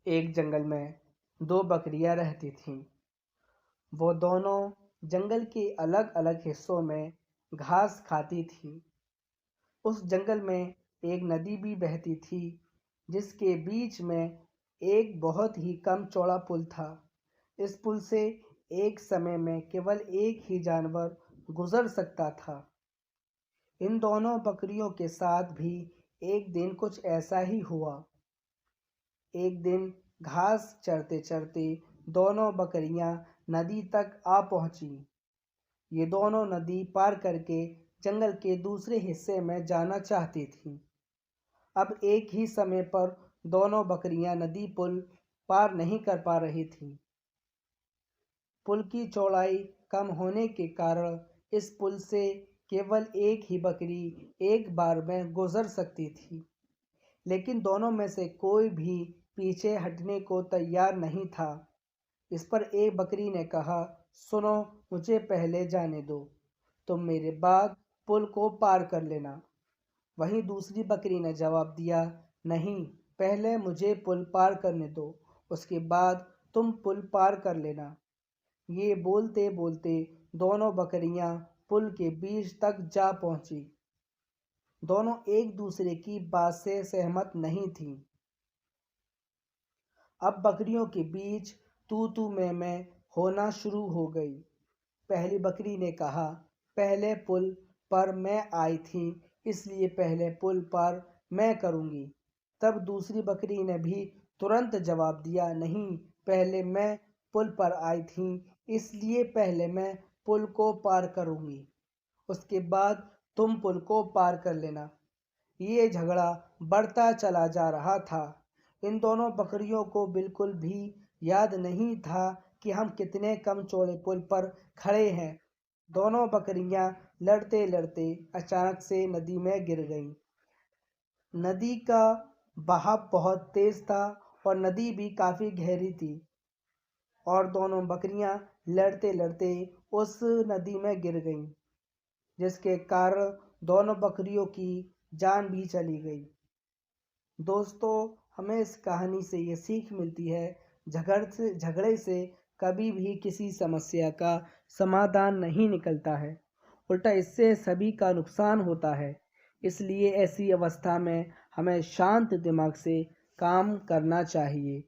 एक जंगल में दो बकरियां रहती थीं। वो दोनों जंगल के अलग-अलग हिस्सों में घास खाती थीं। उस जंगल में एक नदी भी बहती थी, जिसके बीच में एक बहुत ही कम चौड़ा पुल था। इस पुल से एक समय में केवल एक ही जानवर गुजर सकता था। इन दोनों बकरियों के साथ भी एक दिन कुछ ऐसा ही हुआ। एक दिन घास चरते-चरते दोनों बकरियां नदी तक आ पहुंचीं। ये दोनों नदी पार करके जंगल के दूसरे हिस्से में जाना चाहती थीं। अब एक ही समय पर दोनों बकरियां नदी पुल पार नहीं कर पा रही थीं। पुल की चौड़ाई कम होने के कारण इस पुल से केवल एक ही बकरी एक बार में गुजर सकती थी। लेकिन दोनों में से कोई भी पीछे हटने को तैयार नहीं था। इस पर एक बकरी ने कहा, सुनो, मुझे पहले जाने दो, तुम मेरे बाद पुल को पार कर लेना। वहीं दूसरी बकरी ने जवाब दिया, नहीं, पहले मुझे पुल पार करने दो, उसके बाद तुम पुल पार कर लेना। ये बोलते बोलते दोनों बकरियां पुल के बीच तक जा पहुंची। दोनों एक दूसरे की बात से सहमत नहीं थीं। अब बकरियों के बीच तू-तू मैं होना शुरू हो गई। पहली बकरी ने कहा, पहले पुल पर मैं आई थी, इसलिए पहले पुल पार मैं करूंगी। तब दूसरी बकरी ने भी तुरंत जवाब दिया, नहीं, पहले मैं पुल पर आई थी, इसलिए पहले मैं पुल को पार करूंगी, उसके बाद तुम पुल को पार कर लेना। ये झगड़ा बढ़ता चला जा रहा था। इन दोनों बकरियों को बिल्कुल भी याद नहीं था कि हम कितने कम चौड़े पुल पर खड़े हैं। दोनों बकरियां लड़ते-लड़ते अचानक से नदी में गिर गईं। नदी का बहाव बहुत तेज था और नदी भी काफ़ी गहरी थी और दोनों बकरियां लड़ते-लड़ते उस नदी में गिर गईं, जिसके कारण दोनों बकरियों की जान भी चली गई। दोस्तों, हमें इस कहानी से ये सीख मिलती है, झगड़े से कभी भी किसी समस्या का समाधान नहीं निकलता है, उल्टा इससे सभी का नुकसान होता है। इसलिए ऐसी अवस्था में हमें शांत दिमाग से काम करना चाहिए।